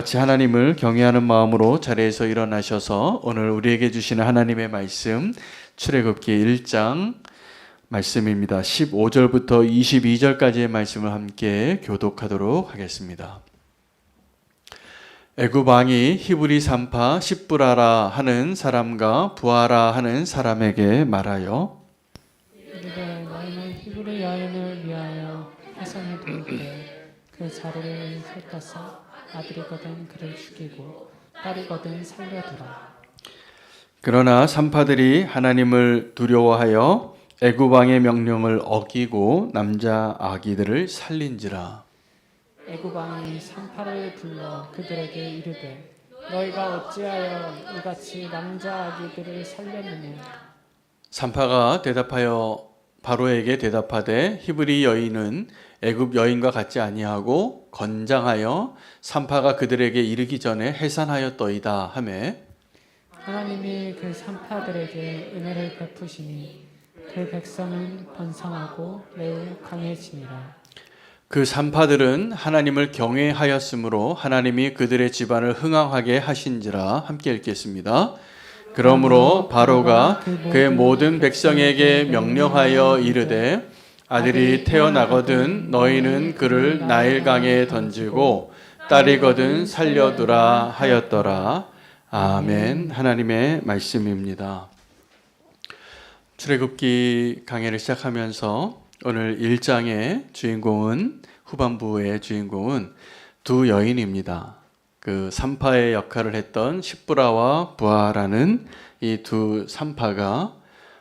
같이 하나님을 경외하는 마음으로 자리에서 일어나셔서 오늘 우리에게 주시는 하나님의 말씀 출애굽기 1장 말씀입니다. 15절부터 22절까지의 말씀을 함께 교독하도록 하겠습니다. 애굽 왕이 히브리 산파 십브라라 하는 사람과 부하라 하는 사람에게 말하여 이르되 너희는 히브리 여인을 위하여 해산에 둘 때 그 자리를 훑어서 아들이거든 그를 죽이고 딸이거든 살려두라. 그러나 산파들이 하나님을 두려워하여 애굽 왕의 명령을 어기고 남자 아기들을 살린지라. 애굽 왕이 산파를 불러 그들에게 이르되 너희가 어찌하여 이같이 남자 아기들을 살렸느냐. 산파가 대답하여 바로에게 대답하되 히브리 여인은 애굽 여인과 같지 아니하고 건장하여 산파가 그들에게 이르기 전에 해산하였더이다 하매 하나님이 그 산파들에게 은혜를 베푸시니 그 백성은 번성하고 매우 강해지니라. 그 산파들은 하나님을 경외하였으므로 하나님이 그들의 집안을 흥왕하게 하신지라. 함께 읽겠습니다. 그러므로 바로가 그의 모든 백성에게 명령하여 이르되 아들이 태어나거든 너희는 그를 나일강에 던지고 딸이거든 살려두라 하였더라. 아멘. 하나님의 말씀입니다. 출애굽기 강해를 시작하면서 오늘 1장의 주인공은 후반부의 주인공은 두 여인입니다. 그 산파의 역할을 했던 십브라와 부하라는 이 두 산파가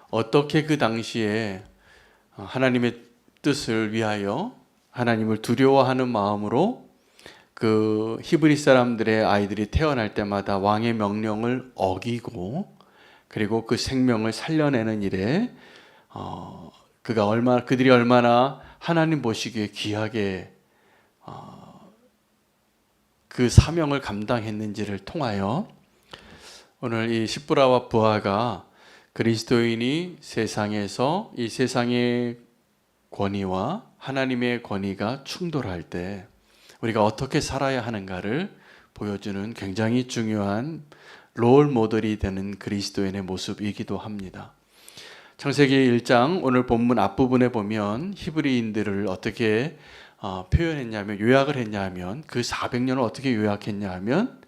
어떻게 그 당시에 하나님의 뜻을 위하여 하나님을 두려워하는 마음으로 그 히브리 사람들의 아이들이 태어날 때마다 왕의 명령을 어기고 그리고 그 생명을 살려내는 일에 그들이 얼마나 하나님 보시기에 귀하게 그 사명을 감당했는지를 통하여 오늘 이 십브라와 부하가 그리스도인이 세상에서 이 세상의 권위와 하나님의 권위가 충돌할 때 우리가 어떻게 살아야 하는가를 보여주는 굉장히 중요한 롤 모델이 되는 그리스도인의 모습이기도 합니다. 창세기 1장 오늘 본문 앞부분에 보면 히브리인들을 어떻게 표현했냐면 요약을 했냐면 그 400년을 어떻게 요약했냐 하면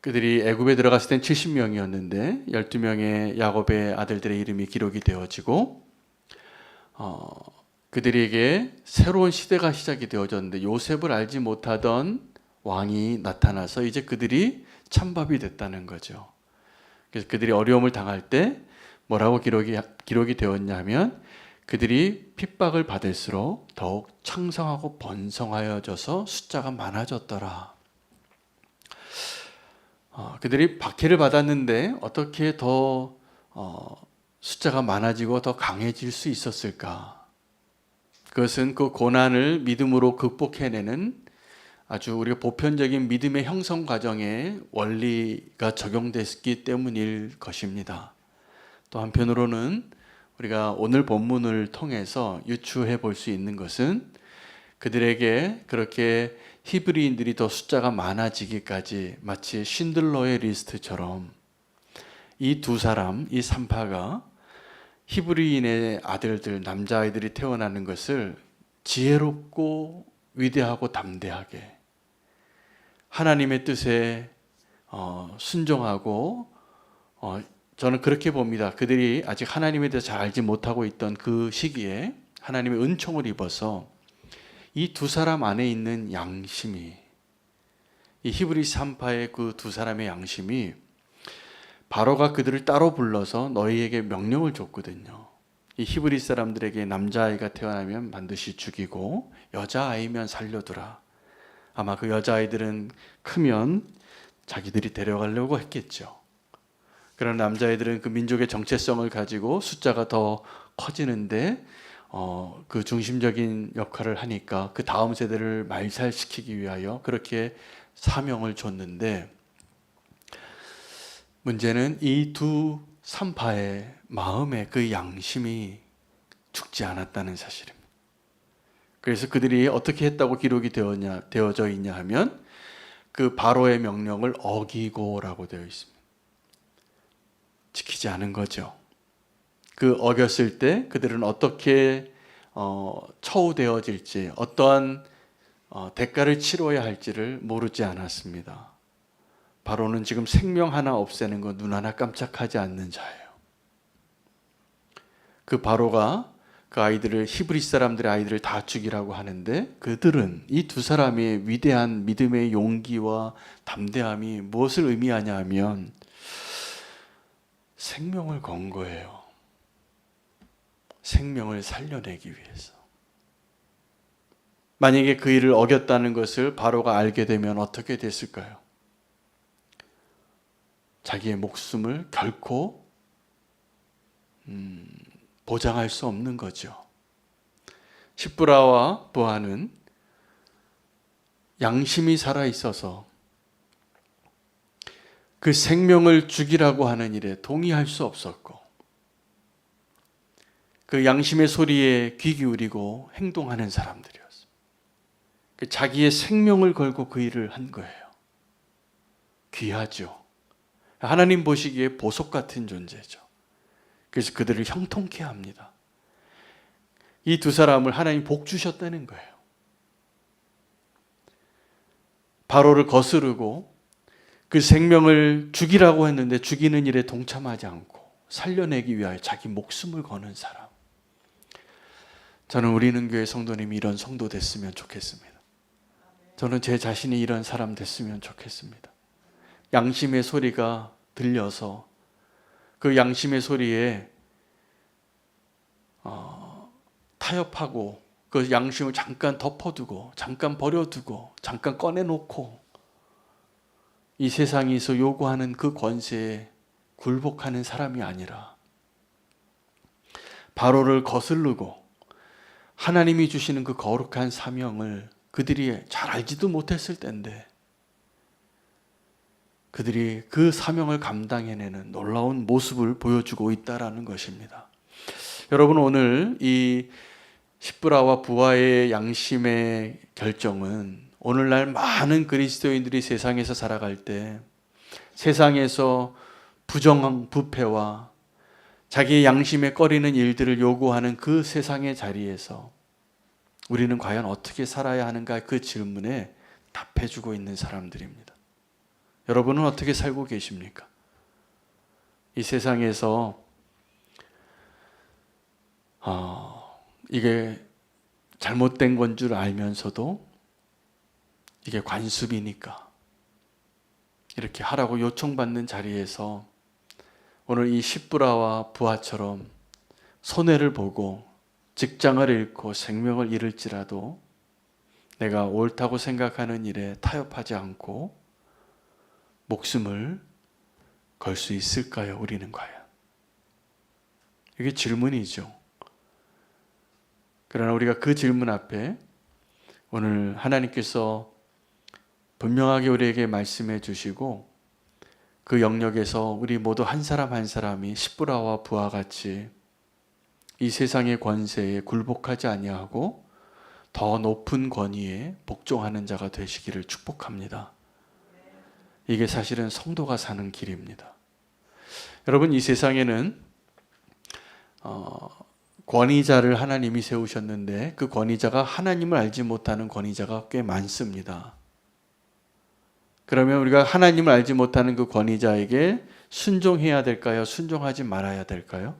그들이 애굽에 들어갔을 땐 70명이었는데 12명의 야곱의 아들들의 이름이 기록이 되어지고 그들에게 새로운 시대가 시작이 되어졌는데 요셉을 알지 못하던 왕이 나타나서 이제 그들이 찬밥이 됐다는 거죠. 그래서 그들이 어려움을 당할 때 뭐라고 기록이 되었냐면 그들이 핍박을 받을수록 더욱 창성하고 번성하여져서 숫자가 많아졌더라. 그들이 박해를 받았는데 어떻게 더 숫자가 많아지고 더 강해질 수 있었을까? 그것은 그 고난을 믿음으로 극복해내는 아주 우리가 보편적인 믿음의 형성 과정에 원리가 적용됐기 때문일 것입니다. 또 한편으로는 우리가 오늘 본문을 통해서 유추해 볼 수 있는 것은 그들에게 그렇게 히브리인들이 더 숫자가 많아지기까지 마치 신들러의 리스트처럼 이 두 사람, 이 산파가 히브리인의 아들들, 남자아이들이 태어나는 것을 지혜롭고 위대하고 담대하게 하나님의 뜻에 순종하고 저는 그렇게 봅니다. 그들이 아직 하나님에 대해서 잘 알지 못하고 있던 그 시기에 하나님의 은총을 입어서 이 두 사람 안에 있는 양심이 이 히브리 산파의 그 두 사람의 양심이 바로가 그들을 따로 불러서 너희에게 명령을 줬거든요. 이 히브리 사람들에게 남자아이가 태어나면 반드시 죽이고 여자아이면 살려두라. 아마 그 여자아이들은 크면 자기들이 데려가려고 했겠죠. 그런 남자애들은 그 민족의 정체성을 가지고 숫자가 더 커지는데 그 중심적인 역할을 하니까 그 다음 세대를 말살시키기 위하여 그렇게 사명을 줬는데 문제는 이 두 산파의 마음의 그 양심이 죽지 않았다는 사실입니다. 그래서 그들이 어떻게 했다고 기록이 되어져 있냐 하면 그 바로의 명령을 어기고라고 되어 있습니다. 지키지 않은 거죠. 그 어겼을 때 그들은 어떻게 처우되어질지, 어떠한 대가를 치러야 할지를 모르지 않았습니다. 바로는 지금 생명 하나 없애는 거 눈 하나 깜짝하지 않는 자예요. 그 바로가 그 아이들을, 히브리 사람들의 아이들을 다 죽이라고 하는데, 그들은 이 두 사람의 위대한 믿음의 용기와 담대함이 무엇을 의미하냐 하면 생명을 건 거예요. 생명을 살려내기 위해서. 만약에 그 일을 어겼다는 것을 바로가 알게 되면 어떻게 됐을까요? 자기의 목숨을 결코 보장할 수 없는 거죠. 십브라와 부하는 양심이 살아 있어서 그 생명을 죽이라고 하는 일에 동의할 수 없었고, 그 양심의 소리에 귀 기울이고 행동하는 사람들이었습니다. 자기의 생명을 걸고 그 일을 한 거예요. 귀하죠. 하나님 보시기에 보석 같은 존재죠. 그래서 그들을 형통케 합니다. 이 두 사람을 하나님 복 주셨다는 거예요. 바로를 거스르고 그 생명을 죽이라고 했는데 죽이는 일에 동참하지 않고 살려내기 위하여 자기 목숨을 거는 사람. 저는 우리는 교회 성도님이 이런 성도 됐으면 좋겠습니다. 저는 제 자신이 이런 사람 됐으면 좋겠습니다. 양심의 소리가 들려서 그 양심의 소리에 타협하고 그 양심을 잠깐 덮어두고 잠깐 버려두고 잠깐 꺼내놓고 이 세상에서 요구하는 그 권세에 굴복하는 사람이 아니라 바로를 거스르고 하나님이 주시는 그 거룩한 사명을 그들이 잘 알지도 못했을 때인데 그들이 그 사명을 감당해내는 놀라운 모습을 보여주고 있다라는 것입니다. 여러분, 오늘 이 십브라와 부하의 양심의 결정은 오늘날 많은 그리스도인들이 세상에서 살아갈 때 세상에서 부정한 부패와 자기의 양심에 꺼리는 일들을 요구하는 그 세상의 자리에서 우리는 과연 어떻게 살아야 하는가, 그 질문에 답해주고 있는 사람들입니다. 여러분은 어떻게 살고 계십니까? 이 세상에서 이게 잘못된 건 줄 알면서도 이게 관습이니까 이렇게 하라고 요청받는 자리에서 오늘 이 십브라와 부하처럼 손해를 보고 직장을 잃고 생명을 잃을지라도 내가 옳다고 생각하는 일에 타협하지 않고 목숨을 걸 수 있을까요? 우리는 과연? 이게 질문이죠. 그러나 우리가 그 질문 앞에 오늘 하나님께서 분명하게 우리에게 말씀해 주시고 그 영역에서 우리 모두 한 사람 한 사람이 십브라와 부하 같이 이 세상의 권세에 굴복하지 아니하고 더 높은 권위에 복종하는 자가 되시기를 축복합니다. 이게 사실은 성도가 사는 길입니다. 여러분, 이 세상에는 권위자를 하나님이 세우셨는데 그 권위자가 하나님을 알지 못하는 권위자가 꽤 많습니다. 그러면 우리가 하나님을 알지 못하는 그 권위자에게 순종해야 될까요? 순종하지 말아야 될까요?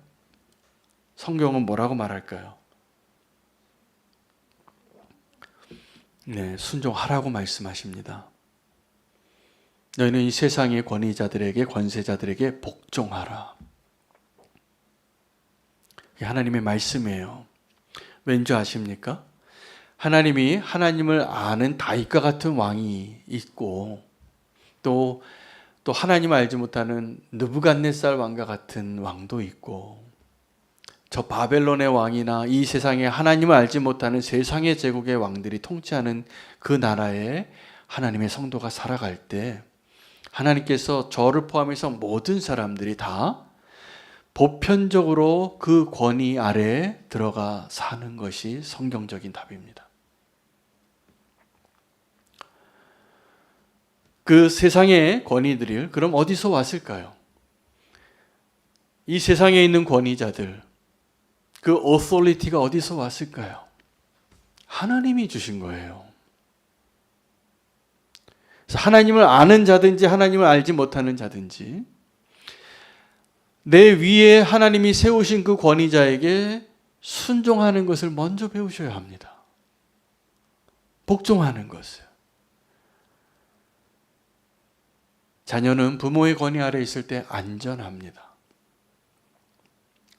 성경은 뭐라고 말할까요? 네, 순종하라고 말씀하십니다. 너희는 이 세상의 권위자들에게, 권세자들에게 복종하라. 이게 하나님의 말씀이에요. 왠지 아십니까? 하나님이 하나님을 아는 다윗과 같은 왕이 있고 또 하나님을 알지 못하는 느부갓네살 왕과 같은 왕도 있고 저 바벨론의 왕이나 이 세상에 하나님을 알지 못하는 세상의 제국의 왕들이 통치하는 그 나라에 하나님의 성도가 살아갈 때 하나님께서 저를 포함해서 모든 사람들이 다 보편적으로 그 권위 아래에 들어가 사는 것이 성경적인 답입니다. 그 세상의 권위들이 그럼 어디서 왔을까요? 이 세상에 있는 권위자들, 그 authority가 어디서 왔을까요? 하나님이 주신 거예요. 그래서 하나님을 아는 자든지 하나님을 알지 못하는 자든지 내 위에 하나님이 세우신 그 권위자에게 순종하는 것을 먼저 배우셔야 합니다. 복종하는 것을. 자녀는 부모의 권위 아래 있을 때 안전합니다.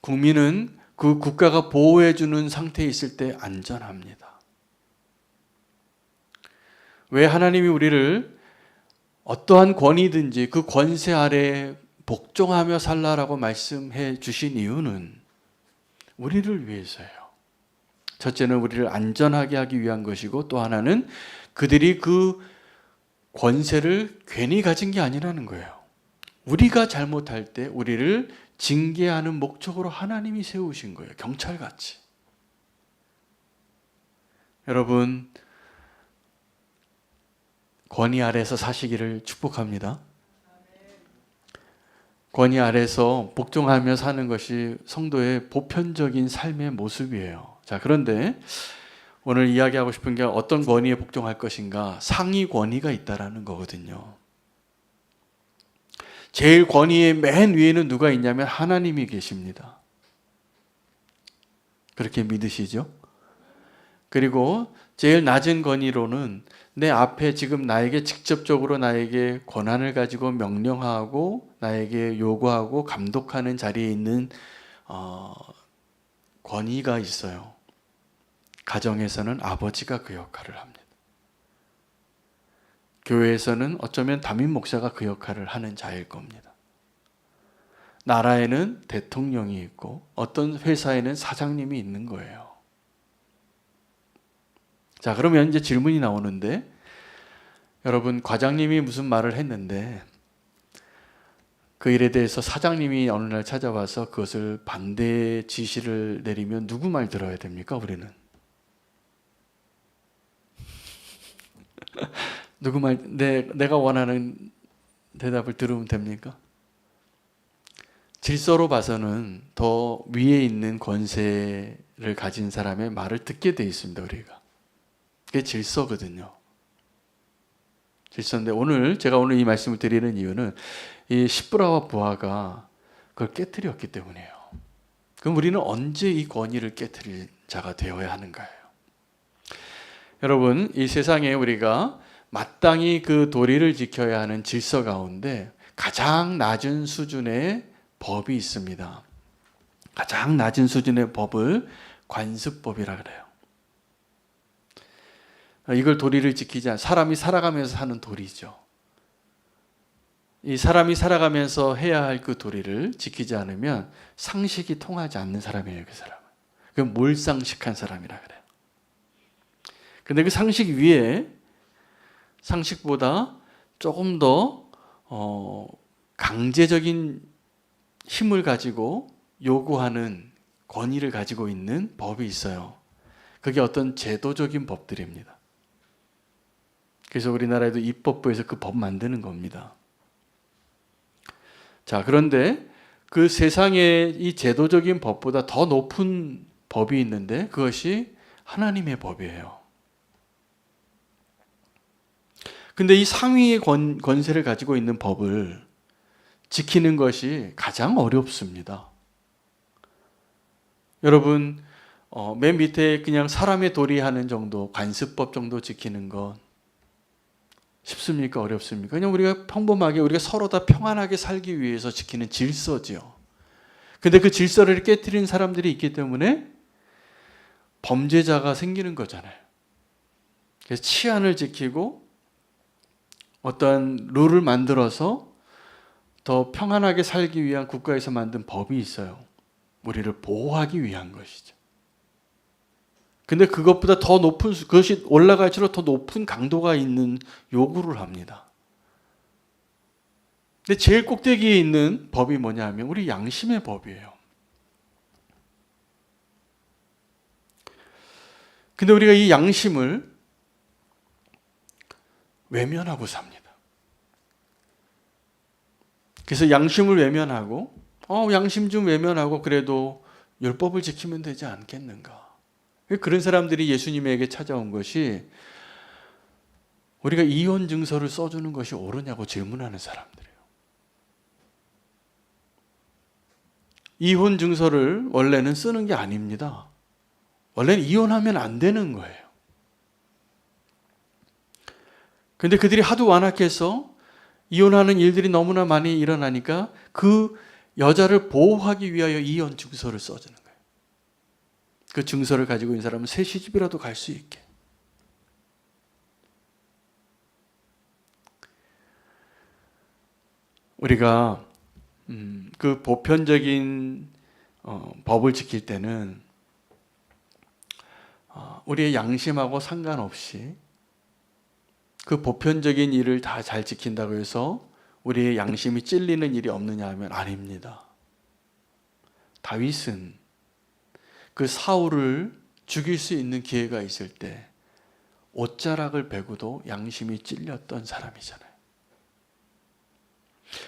국민은 그 국가가 보호해주는 상태에 있을 때 안전합니다. 왜 하나님이 우리를 어떠한 권위든지 그 권세 아래 복종하며 살라라고 말씀해 주신 이유는 우리를 위해서예요. 첫째는 우리를 안전하게 하기 위한 것이고 또 하나는 그들이 그 권세를 괜히 가진 게 아니라는 거예요. 우리가 잘못할 때 우리를 징계하는 목적으로 하나님이 세우신 거예요. 경찰같이. 여러분, 권위 아래서 사시기를 축복합니다. 권위 아래서 복종하며 사는 것이 성도의 보편적인 삶의 모습이에요. 자, 그런데 오늘 이야기하고 싶은 게 어떤 권위에 복종할 것인가? 상위 권위가 있다라는 거거든요. 제일 권위의 맨 위에는 누가 있냐면 하나님이 계십니다. 그렇게 믿으시죠? 그리고 제일 낮은 권위로는 내 앞에 지금 나에게 직접적으로 나에게 권한을 가지고 명령하고 나에게 요구하고 감독하는 자리에 있는 권위가 있어요. 가정에서는 아버지가 그 역할을 합니다. 교회에서는 어쩌면 담임 목사가 그 역할을 하는 자일 겁니다. 나라에는 대통령이 있고 어떤 회사에는 사장님이 있는 거예요. 자, 그러면 이제 질문이 나오는데 여러분, 과장님이 무슨 말을 했는데 그 일에 대해서 사장님이 어느 날 찾아와서 그것을 반대 지시를 내리면 누구 말 들어야 됩니까? 우리는 누구 말, 내가 원하는 대답을 들으면 됩니까? 질서로 봐서는 더 위에 있는 권세를 가진 사람의 말을 듣게 돼 있습니다. 우리가. 그게 질서거든요. 질서인데 제가 오늘 이 말씀을 드리는 이유는 이 십부라와 부하가 그걸 깨트렸기 때문이에요. 그럼 우리는 언제 이 권위를 깨트릴 자가 되어야 하는가요? 여러분, 이 세상에 우리가 마땅히 그 도리를 지켜야 하는 질서 가운데 가장 낮은 수준의 법이 있습니다. 가장 낮은 수준의 법을 관습법이라 그래요. 이걸 도리를 지키지 않은 사람이 살아가면서 하는 도리죠. 이 사람이 살아가면서 해야 할 그 도리를 지키지 않으면 상식이 통하지 않는 사람이에요. 그 사람은. 그 몰상식한 사람이라 그래요. 근데 그 상식 위에 상식보다 조금 더 강제적인 힘을 가지고 요구하는 권위를 가지고 있는 법이 있어요. 그게 어떤 제도적인 법들입니다. 그래서 우리나라에도 입법부에서 그 법 만드는 겁니다. 자, 그런데 그 세상에 이 제도적인 법보다 더 높은 법이 있는데 그것이 하나님의 법이에요. 근데 이 상위의 권세를 가지고 있는 법을 지키는 것이 가장 어렵습니다. 여러분, 맨 밑에 그냥 사람의 도리하는 정도, 관습법 정도 지키는 것 쉽습니까? 어렵습니까? 그냥 우리가 평범하게 우리가 서로 다 평안하게 살기 위해서 지키는 질서지요. 근데 그 질서를 깨트리는 사람들이 있기 때문에 범죄자가 생기는 거잖아요. 그래서 치안을 지키고 어떠한 룰을 만들어서 더 평안하게 살기 위한 국가에서 만든 법이 있어요. 우리를 보호하기 위한 것이죠. 근데 그것보다 더 높은, 그것이 올라갈수록 더 높은 강도가 있는 요구를 합니다. 근데 제일 꼭대기에 있는 법이 뭐냐 하면 우리 양심의 법이에요. 근데 우리가 이 양심을 외면하고 삽니다. 그래서 양심을 외면하고 양심 좀 외면하고 그래도 율법을 지키면 되지 않겠는가. 그런 사람들이 예수님에게 찾아온 것이 우리가 이혼 증서를 써주는 것이 옳으냐고 질문하는 사람들이에요. 이혼 증서를 원래는 쓰는 게 아닙니다. 원래는 이혼하면 안 되는 거예요. 근데 그들이 하도 완악해서 이혼하는 일들이 너무나 많이 일어나니까 그 여자를 보호하기 위하여 이혼 증서를 써주는 거예요. 그 증서를 가지고 있는 사람은 새 시집이라도 갈 수 있게. 우리가 그 보편적인 법을 지킬 때는 우리의 양심하고 상관없이 그 보편적인 일을 다 잘 지킨다고 해서 우리의 양심이 찔리는 일이 없느냐 하면 아닙니다. 다윗은 그 사울을 죽일 수 있는 기회가 있을 때 옷자락을 베고도 양심이 찔렸던 사람이잖아요.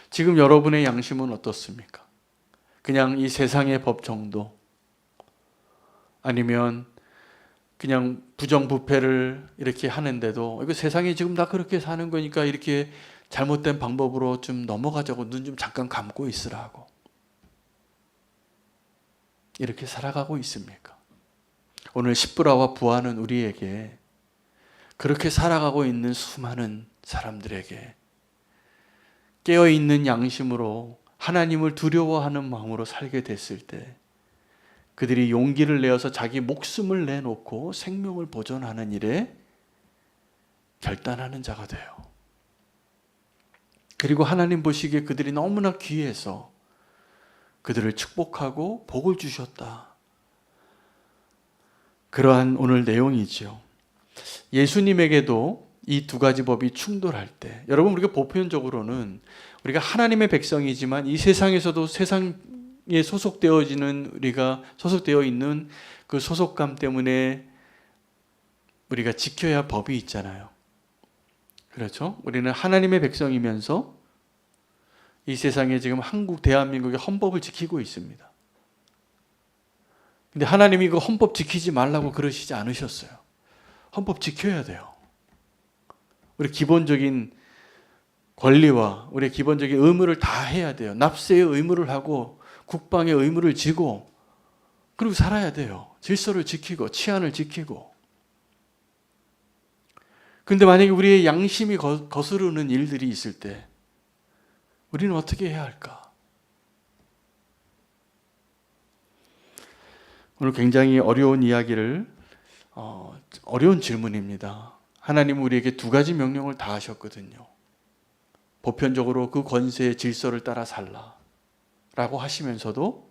지금 여러분의 양심은 어떻습니까? 그냥 이 세상의 법 정도? 아니면 그냥 부정부패를 이렇게 하는데도 이거 세상이 지금 다 그렇게 사는 거니까 이렇게 잘못된 방법으로 좀 넘어가자고 눈 좀 잠깐 감고 있으라고 이렇게 살아가고 있습니까? 오늘 십부라와 부하는 우리에게 그렇게 살아가고 있는 수많은 사람들에게 깨어있는 양심으로 하나님을 두려워하는 마음으로 살게 됐을 때 그들이 용기를 내어서 자기 목숨을 내놓고 생명을 보존하는 일에 결단하는 자가 돼요. 그리고 하나님 보시기에 그들이 너무나 귀해서 그들을 축복하고 복을 주셨다. 그러한 오늘 내용이죠. 예수님에게도 이 두 가지 법이 충돌할 때, 여러분 우리가 보편적으로는 우리가 하나님의 백성이지만 이 세상에서도 세상에 우리가 소속되어 있는 그 소속감 때문에 우리가 지켜야 할 법이 있잖아요. 그렇죠? 우리는 하나님의 백성이면서 이 세상에 지금 한국 대한민국의 헌법을 지키고 있습니다. 근데 하나님이 그 헌법 지키지 말라고 그러시지 않으셨어요. 헌법 지켜야 돼요. 우리 기본적인 권리와 우리 기본적인 의무를 다 해야 돼요. 납세의 의무를 하고 국방의 의무를 지고 그리고 살아야 돼요. 질서를 지키고 치안을 지키고. 근데 만약에 우리의 양심이 거스르는 일들이 있을 때 우리는 어떻게 해야 할까? 오늘 굉장히 어려운 이야기를 어려운 질문입니다. 하나님은 우리에게 두 가지 명령을 다 하셨거든요. 보편적으로 그 권세의 질서를 따라 살라 라고 하시면서도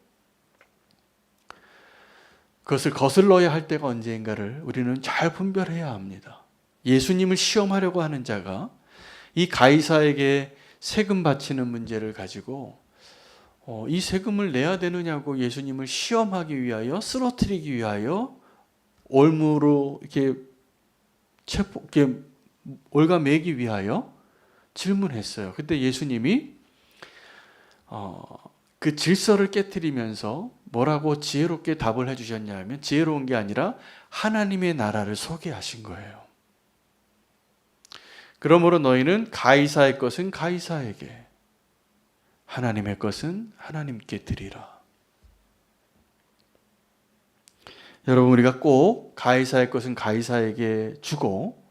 그것을 거슬러야 할 때가 언제인가를 우리는 잘 분별해야 합니다. 예수님을 시험하려고 하는 자가 이 가이사에게 세금 바치는 문제를 가지고 이 세금을 내야 되느냐고 예수님을 시험하기 위하여 쓰러뜨리기 위하여 올무로 이렇게 올가매기 위하여 질문했어요. 그때 예수님이 그 질서를 깨트리면서 뭐라고 지혜롭게 답을 해주셨냐 하면 지혜로운 게 아니라 하나님의 나라를 소개하신 거예요. 그러므로 너희는 가이사의 것은 가이사에게, 하나님의 것은 하나님께 드리라. 여러분 우리가 꼭 가이사의 것은 가이사에게 주고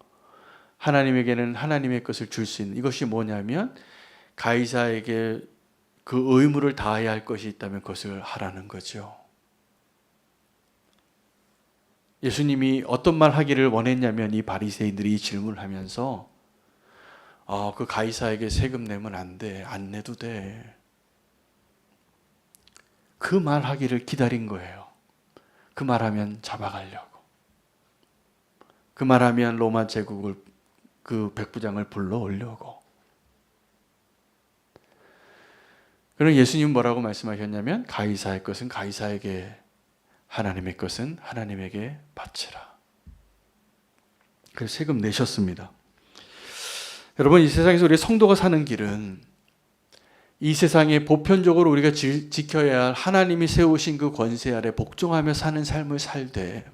하나님에게는 하나님의 것을 줄 수 있는 이것이 뭐냐면 가이사에게 그 의무를 다해야 할 것이 있다면 그것을 하라는 거죠. 예수님이 어떤 말 하기를 원했냐면 이 바리새인들이 질문을 하면서 그 가이사에게 세금 내면 안 돼. 안 내도 돼. 그 말 하기를 기다린 거예요. 그 말하면 잡아가려고. 그 말하면 로마 제국을 그 백부장을 불러오려고. 그럼 예수님은 뭐라고 말씀하셨냐면 가이사의 것은 가이사에게, 하나님의 것은 하나님에게 바치라. 그래서 세금 내셨습니다. 여러분 이 세상에서 우리 성도가 사는 길은 이 세상에 보편적으로 우리가 지켜야 할 하나님이 세우신 그 권세 아래 복종하며 사는 삶을 살되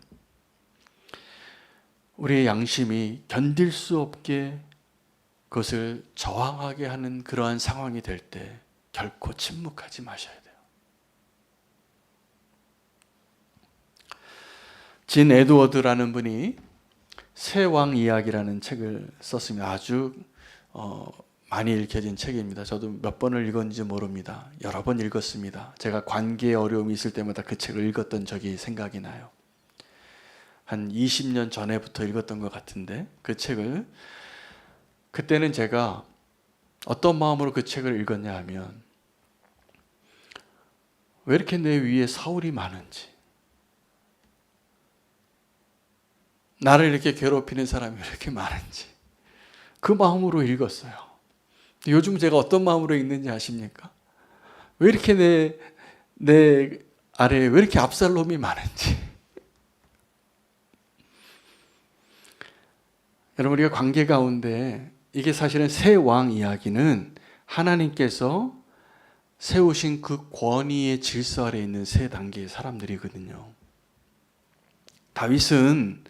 우리의 양심이 견딜 수 없게 그것을 저항하게 하는 그러한 상황이 될 때 결코 침묵하지 마셔야 돼요. 진 에드워드라는 분이 새 왕 이야기라는 책을 썼습니다. 아주 많이 읽혀진 책입니다. 저도 몇 번을 읽었는지 모릅니다. 여러 번 읽었습니다. 제가 관계에 어려움이 있을 때마다 그 책을 읽었던 적이 생각이 나요. 한 20년 전에부터 읽었던 것 같은데 그 책을 그때는 제가 어떤 마음으로 그 책을 읽었냐 하면 왜 이렇게 내 위에 사울이 많은지, 나를 이렇게 괴롭히는 사람이 왜 이렇게 많은지 그 마음으로 읽었어요. 요즘 제가 어떤 마음으로 읽는지 아십니까? 왜 이렇게 내 아래에 왜 이렇게 압살롬이 많은지. 여러분, 우리가 관계 가운데 이게 사실은 새 왕 이야기는 하나님께서 세우신 그 권위의 질서 아래 있는 세 단계의 사람들이거든요. 다윗은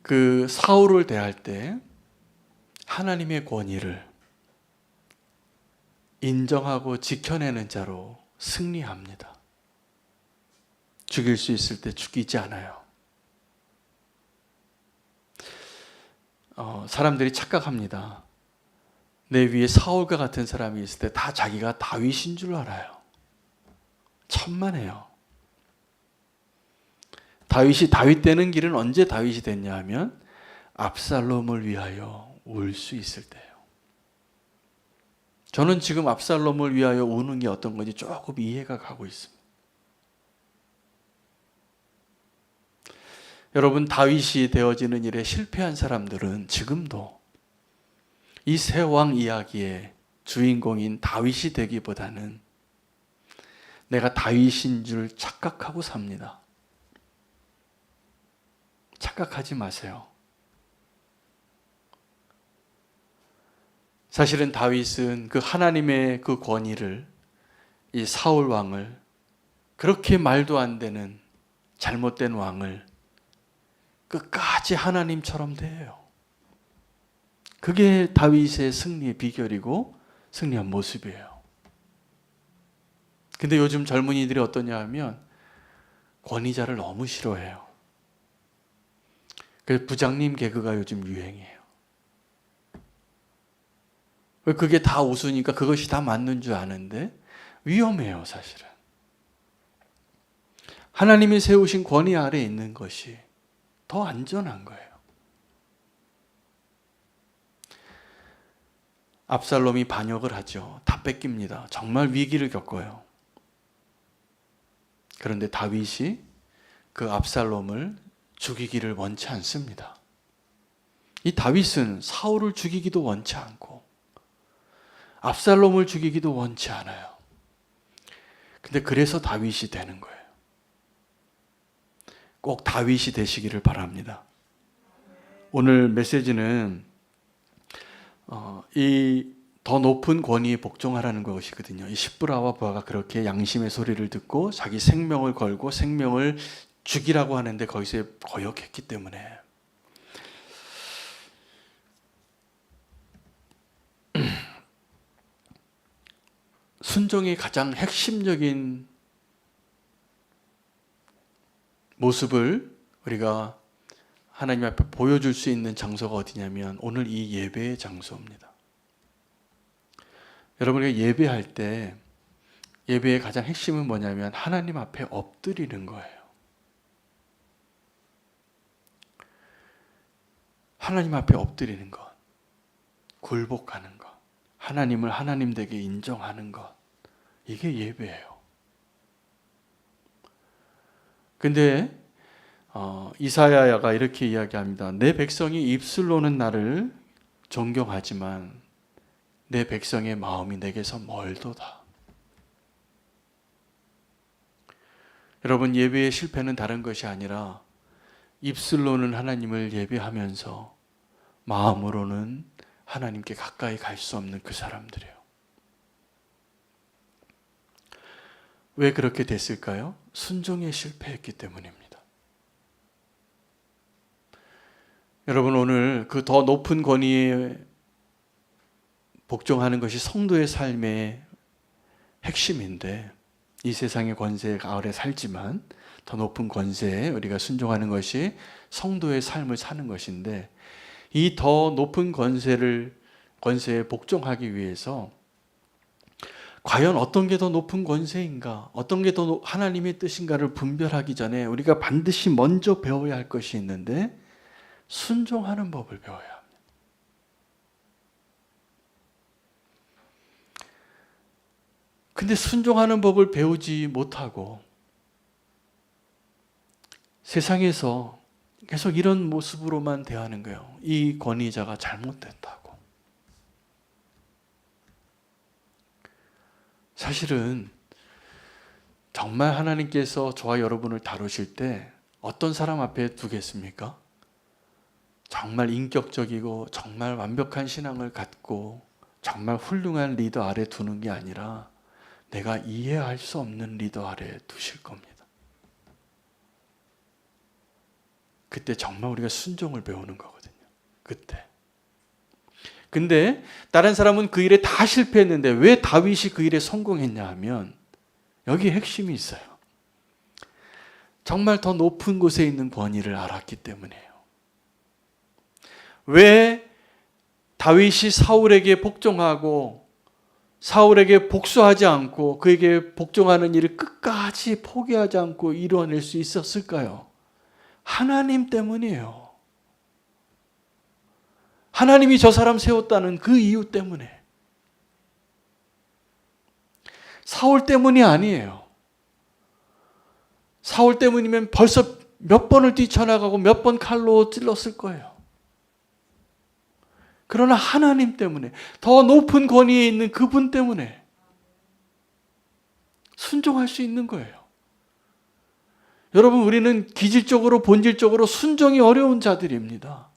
그 사울을 대할 때 하나님의 권위를 인정하고 지켜내는 자로 승리합니다. 죽일 수 있을 때 죽이지 않아요. 사람들이 착각합니다. 내 위에 사울과 같은 사람이 있을 때 다 자기가 다윗인 줄 알아요. 천만에요. 다윗이 다윗 되는 길은 언제 다윗이 됐냐 하면 압살롬을 위하여 울 수 있을 때예요. 저는 지금 압살롬을 위하여 우는 게 어떤 건지 조금 이해가 가고 있습니다. 여러분, 다윗이 되어지는 일에 실패한 사람들은 지금도 이 새 왕 이야기의 주인공인 다윗이 되기보다는 내가 다윗인 줄 착각하고 삽니다. 착각하지 마세요. 사실은 다윗은 그 하나님의 그 권위를, 이 사울 왕을, 그렇게 말도 안 되는 잘못된 왕을 끝까지 하나님처럼 대해요. 그게 다윗의 승리의 비결이고 승리한 모습이에요. 근데 요즘 젊은이들이 어떠냐 하면 권위자를 너무 싫어해요. 그래서 부장님 개그가 요즘 유행이에요. 그게 다 웃으니까 그것이 다 맞는 줄 아는데 위험해요, 사실은. 하나님이 세우신 권위 아래에 있는 것이 더 안전한 거예요. 압살롬이 반역을 하죠. 다 뺏깁니다. 정말 위기를 겪어요. 그런데 다윗이 그 압살롬을 죽이기를 원치 않습니다. 이 다윗은 사울을 죽이기도 원치 않고 압살롬을 죽이기도 원치 않아요. 근데 그래서 다윗이 되는 거예요. 꼭 다윗이 되시기를 바랍니다. 오늘 메시지는 이 더 높은 권위에 복종하라는 것이거든요. 이 십부라와 부하가 그렇게 양심의 소리를 듣고 자기 생명을 걸고 생명을 죽이라고 하는데 거기서 거역했기 때문에 순종의 가장 핵심적인 모습을 우리가 하나님 앞에 보여줄 수 있는 장소가 어디냐면 오늘 이 예배의 장소입니다. 여러분, 우리가 예배할 때 예배의 가장 핵심은 뭐냐면 하나님 앞에 엎드리는 거예요. 하나님 앞에 엎드리는 것, 굴복하는 것, 하나님을 하나님 되게 인정하는 것, 이게 예배예요. 근데 이사야가 이렇게 이야기합니다. 내 백성이 입술로는 나를 존경하지만 내 백성의 마음이 내게서 멀도다. 여러분, 예배의 실패는 다른 것이 아니라 입술로는 하나님을 예배하면서 마음으로는 하나님께 가까이 갈 수 없는 그 사람들이에요. 왜 그렇게 됐을까요? 순종에 실패했기 때문입니다. 여러분, 오늘 그 더 높은 권위에 복종하는 것이 성도의 삶의 핵심인데, 이 세상의 권세 아래 살지만 더 높은 권세에 우리가 순종하는 것이 성도의 삶을 사는 것인데, 이 더 높은 권세에 복종하기 위해서 과연 어떤 게 더 높은 권세인가, 어떤 게 더 하나님의 뜻인가를 분별하기 전에 우리가 반드시 먼저 배워야 할 것이 있는데, 순종하는 법을 배워야 합니다. 근데 순종하는 법을 배우지 못하고 세상에서 계속 이런 모습으로만 대하는 거예요. 이 권위자가 잘못됐다고. 사실은 정말 하나님께서 저와 여러분을 다루실 때 어떤 사람 앞에 두겠습니까? 정말 인격적이고 정말 완벽한 신앙을 갖고 정말 훌륭한 리더 아래 두는 게 아니라 내가 이해할 수 없는 리더 아래 두실 겁니다. 그때 정말 우리가 순종을 배우는 거거든요. 그때. 근데 다른 사람은 그 일에 다 실패했는데 왜 다윗이 그 일에 성공했냐 하면 여기 핵심이 있어요. 정말 더 높은 곳에 있는 권위를 알았기 때문이에요. 왜 다윗이 사울에게 복종하고 사울에게 복수하지 않고 그에게 복종하는 일을 끝까지 포기하지 않고 이루어낼 수 있었을까요? 하나님 때문이에요. 하나님이 저 사람 세웠다는 그 이유 때문에. 사울 때문이 아니에요. 사울 때문이면 벌써 몇 번을 뛰쳐나가고 몇 번 칼로 찔렀을 거예요. 그러나 하나님 때문에, 더 높은 권위에 있는 그분 때문에 순종할 수 있는 거예요. 여러분, 우리는 기질적으로 본질적으로 순종이 어려운 자들입니다.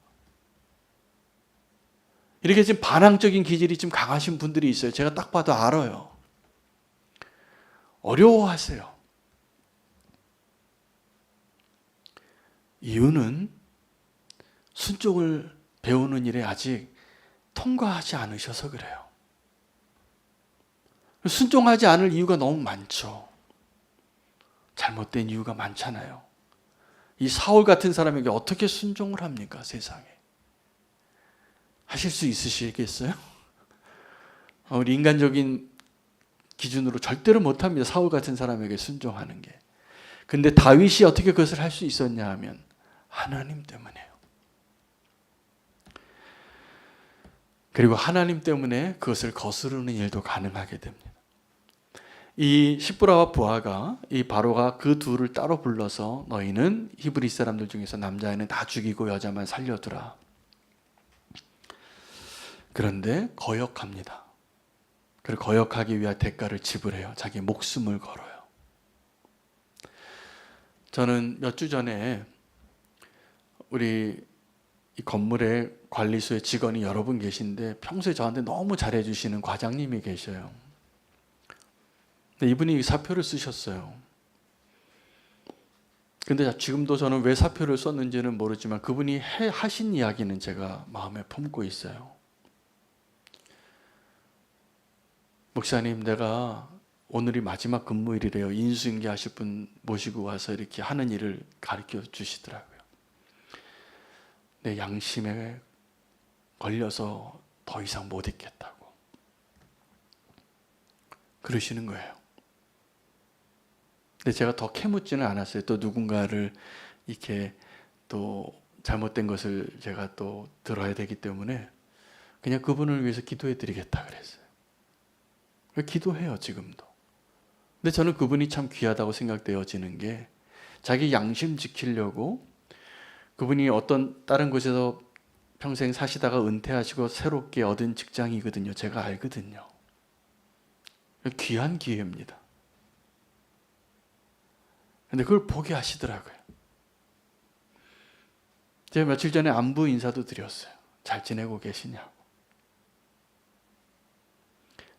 이렇게 지금 반항적인 기질이 좀 강하신 분들이 있어요. 제가 딱 봐도 알아요. 어려워하세요. 이유는 순종을 배우는 일에 아직 통과하지 않으셔서 그래요. 순종하지 않을 이유가 너무 많죠. 잘못된 이유가 많잖아요. 이 사울 같은 사람에게 어떻게 순종을 합니까? 세상에. 하실 수 있으시겠어요? 우리 인간적인 기준으로 절대로 못합니다. 사울 같은 사람에게 순종하는 게. 근데 다윗이 어떻게 그것을 할 수 있었냐 하면 하나님 때문에요. 그리고 하나님 때문에 그것을 거스르는 일도 가능하게 됩니다. 이 시브라와 부하가, 이 바로가 그 둘을 따로 불러서 너희는 히브리 사람들 중에서 남자애는 다 죽이고 여자만 살려두라. 그런데 거역합니다. 그리고 거역하기 위한 대가를 지불해요. 자기 목숨을 걸어요. 저는 몇 주 전에 우리 이 건물의 관리소에 직원이 여러 분 계신데 평소에 저한테 너무 잘해주시는 과장님이 계셔요. 근데 이분이 사표를 쓰셨어요. 근데 지금도 저는 왜 사표를 썼는지는 모르지만 그분이 하신 이야기는 제가 마음에 품고 있어요. 목사님, 내가 오늘이 마지막 근무일이래요. 인수인계 하실 분 모시고 와서 이렇게 하는 일을 가르쳐 주시더라고요. 내 양심에 걸려서 더 이상 못 있겠다고 그러시는 거예요. 근데 제가 더 캐묻지는 않았어요. 또 누군가를 이렇게 또 잘못된 것을 제가 또 들어야 되기 때문에 그냥 그분을 위해서 기도해 드리겠다 그랬어요. 기도해요, 지금도. 근데 저는 그분이 참 귀하다고 생각되어지는 게 자기 양심 지키려고 그분이 어떤 다른 곳에서 평생 사시다가 은퇴하시고 새롭게 얻은 직장이거든요. 제가 알거든요. 귀한 기회입니다. 근데 그걸 포기하시더라고요. 제가 며칠 전에 안부 인사도 드렸어요. 잘 지내고 계시냐고.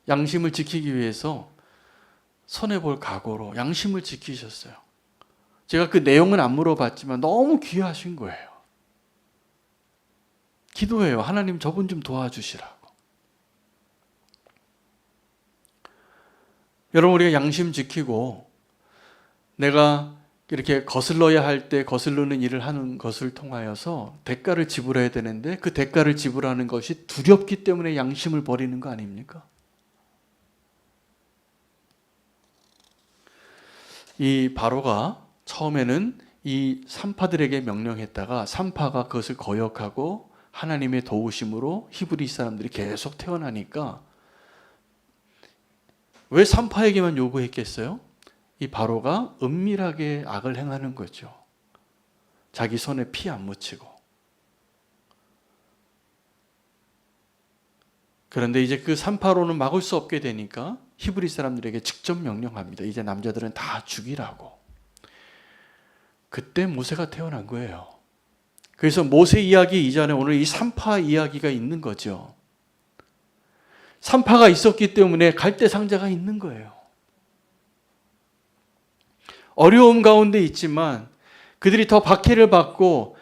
양심을 지키기 위해서 손해볼 각오로 양심을 지키셨어요. 제가 그 내용은 안 물어봤지만 너무 귀하신 거예요. 기도해요. 하나님 저분 좀 도와주시라고. 여러분, 우리가 양심 지키고 내가 이렇게 거슬러야 할 때 거슬르는 일을 하는 것을 통하여서 대가를 지불해야 되는데 그 대가를 지불하는 것이 두렵기 때문에 양심을 버리는 거 아닙니까? 이 바로가 처음에는 이 산파들에게 명령했다가 산파가 그것을 거역하고 하나님의 도우심으로 히브리 사람들이 계속 태어나니까 왜 산파에게만 요구했겠어요? 이 바로가 은밀하게 악을 행하는 거죠. 자기 손에 피 안 묻히고. 그런데 이제 그 산파로는 막을 수 없게 되니까 히브리 사람들에게 직접 명령합니다. 이제 남자들은 다 죽이라고. 그때 모세가 태어난 거예요. 그래서 모세 이야기 이전에 오늘 이 산파 이야기가 있는 거죠. 산파가 있었기 때문에 갈대 상자가 있는 거예요. 어려움 가운데 있지만 그들이 더 박해를 받고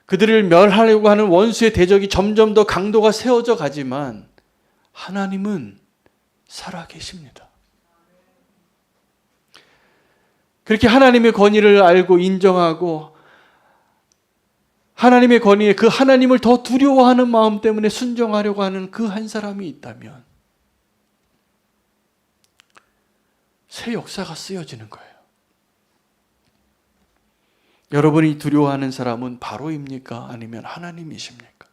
그들을 멸하려고 하는 원수의 대적이 점점 더 강도가 세워져 가지만 하나님은 살아계십니다. 그렇게 하나님의 권위를 알고 인정하고 하나님의 권위에 그 하나님을 더 두려워하는 마음 때문에 순종하려고 하는 그 한 사람이 있다면 새 역사가 쓰여지는 거예요. 여러분이 두려워하는 사람은 바로입니까? 아니면 하나님이십니까?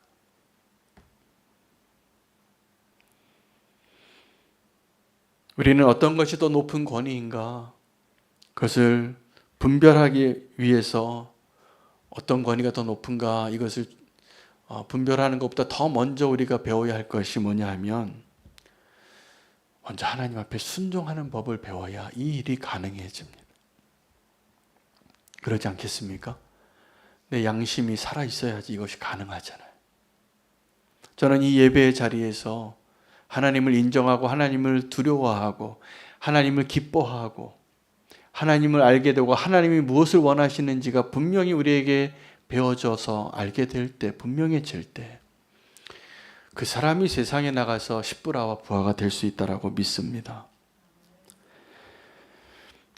우리는 어떤 것이 더 높은 권위인가? 그것을 분별하기 위해서 어떤 권위가 더 높은가? 이것을 분별하는 것보다 더 먼저 우리가 배워야 할 것이 뭐냐 하면 먼저 하나님 앞에 순종하는 법을 배워야 이 일이 가능해집니다. 그러지 않겠습니까? 내 양심이 살아있어야지 이것이 가능하잖아요. 저는 이 예배의 자리에서 하나님을 인정하고 하나님을 두려워하고 하나님을 기뻐하고 하나님을 알게 되고 하나님이 무엇을 원하시는지가 분명히 우리에게 배워져서 알게 될 때, 분명해질 때 그 사람이 세상에 나가서 십부라와 부하가 될 수 있다라고 믿습니다.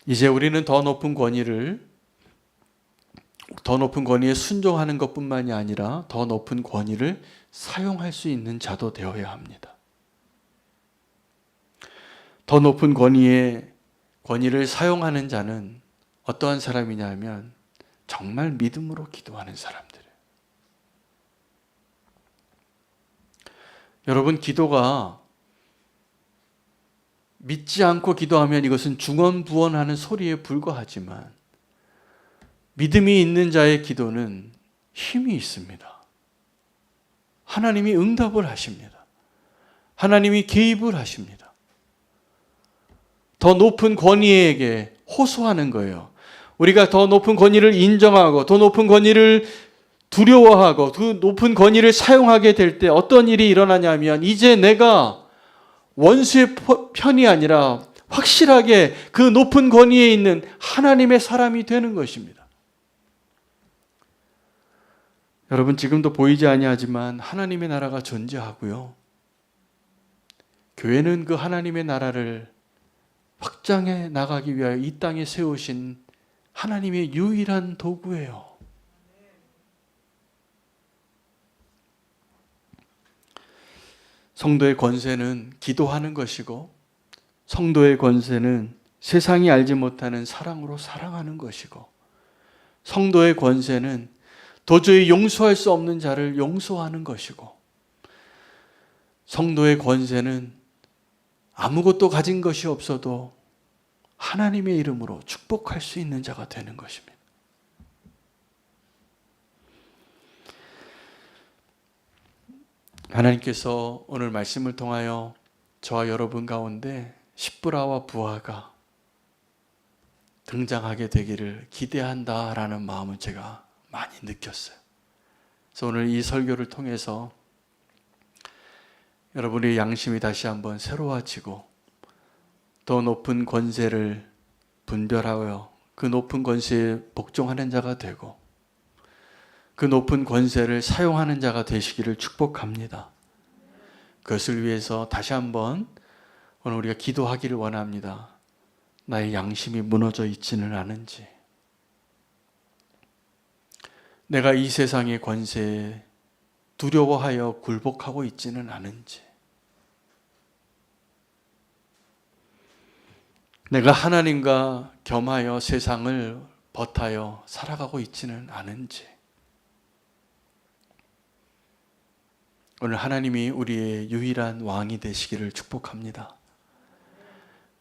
이제 우리는 더 높은 권위에 순종하는 것뿐만이 아니라 더 높은 권위를 사용할 수 있는 자도 되어야 합니다. 더 높은 권위를 사용하는 자는 어떠한 사람이냐 하면 정말 믿음으로 기도하는 사람들이에요. 여러분, 기도가 믿지 않고 기도하면 이것은 중언부언하는 소리에 불과하지만 믿음이 있는 자의 기도는 힘이 있습니다. 하나님이 응답을 하십니다. 하나님이 개입을 하십니다. 더 높은 권위에게 호소하는 거예요. 우리가 더 높은 권위를 인정하고 더 높은 권위를 두려워하고 그 높은 권위를 사용하게 될 때 어떤 일이 일어나냐면 이제 내가 원수의 편이 아니라 확실하게 그 높은 권위에 있는 하나님의 사람이 되는 것입니다. 여러분, 지금도 보이지 아니하지만 하나님의 나라가 존재하고요. 교회는 그 하나님의 나라를 확장해 나가기 위하여 이 땅에 세우신 하나님의 유일한 도구예요. 성도의 권세는 기도하는 것이고 성도의 권세는 세상이 알지 못하는 사랑으로 사랑하는 것이고 성도의 권세는 도저히 용서할 수 없는 자를 용서하는 것이고 성도의 권세는 아무것도 가진 것이 없어도 하나님의 이름으로 축복할 수 있는 자가 되는 것입니다. 하나님께서 오늘 말씀을 통하여 저와 여러분 가운데 십부라와 부하가 등장하게 되기를 기대한다라는 마음을 제가 많이 느꼈어요. 그래서 오늘 이 설교를 통해서 여러분의 양심이 다시 한번 새로워지고 더 높은 권세를 분별하여 그 높은 권세에 복종하는 자가 되고 그 높은 권세를 사용하는 자가 되시기를 축복합니다. 그것을 위해서 다시 한번 오늘 우리가 기도하기를 원합니다. 나의 양심이 무너져 있지는 않은지, 내가 이 세상의 권세에 두려워하여 굴복하고 있지는 않은지, 내가 하나님과 겸하여 세상을 버타여 살아가고 있지는 않은지, 오늘 하나님이 우리의 유일한 왕이 되시기를 축복합니다.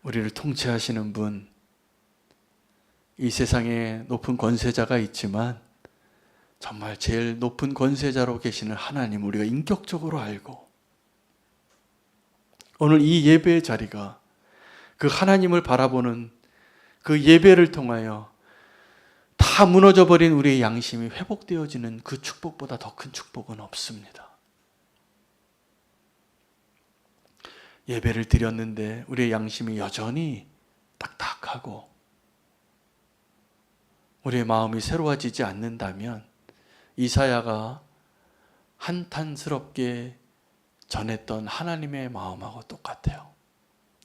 우리를 통치하시는 분, 이 세상에 높은 권세자가 있지만 정말 제일 높은 권세자로 계시는 하나님 우리가 인격적으로 알고, 오늘 이 예배의 자리가 그 하나님을 바라보는 그 예배를 통하여 다 무너져버린 우리의 양심이 회복되어지는 그 축복보다 더 큰 축복은 없습니다. 예배를 드렸는데 우리의 양심이 여전히 딱딱하고 우리의 마음이 새로워지지 않는다면 이사야가 한탄스럽게 전했던 하나님의 마음하고 똑같아요.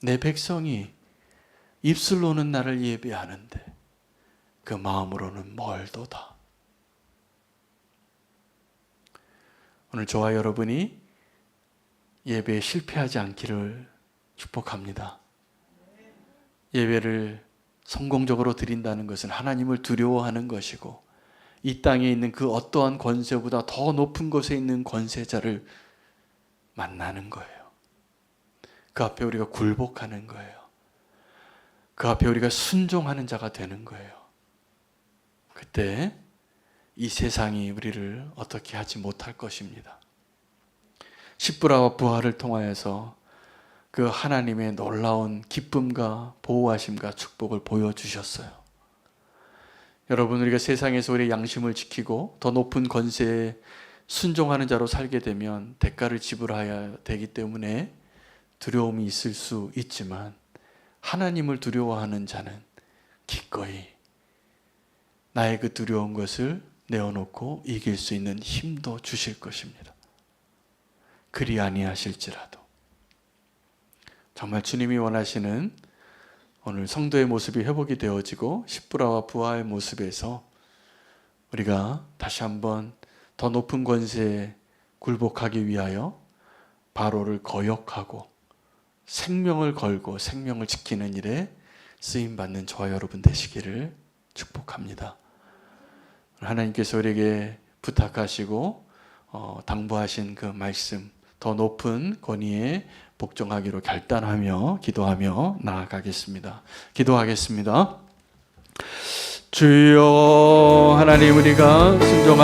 내 백성이 입술로는 나를 예배하는데 그 마음으로는 멀도다. 오늘 저와 여러분이 예배에 실패하지 않기를 축복합니다. 예배를 성공적으로 드린다는 것은 하나님을 두려워하는 것이고 이 땅에 있는 그 어떠한 권세보다 더 높은 곳에 있는 권세자를 만나는 거예요. 그 앞에 우리가 굴복하는 거예요. 그 앞에 우리가 순종하는 자가 되는 거예요. 그때 이 세상이 우리를 어떻게 하지 못할 것입니다. 십부라와 부활을 통하여서 그 하나님의 놀라운 기쁨과 보호하심과 축복을 보여주셨어요. 여러분, 우리가 세상에서 우리의 양심을 지키고 더 높은 권세에 순종하는 자로 살게 되면 대가를 지불해야 되기 때문에 두려움이 있을 수 있지만 하나님을 두려워하는 자는 기꺼이 나의 그 두려운 것을 내어놓고 이길 수 있는 힘도 주실 것입니다. 그리 아니하실지라도 정말 주님이 원하시는 오늘 성도의 모습이 회복이 되어지고 십부라와 부하의 모습에서 우리가 다시 한번 더 높은 권세에 굴복하기 위하여 바로를 거역하고 생명을 걸고 생명을 지키는 일에 쓰임받는 저와 여러분 되시기를 축복합니다. 하나님께서 우리에게 부탁하시고 당부하신 그 말씀 더 높은 권위에 복종하기로 결단하며 기도하며 나아가겠습니다. 기도하겠습니다. 주여, 하나님, 우리가 순종하는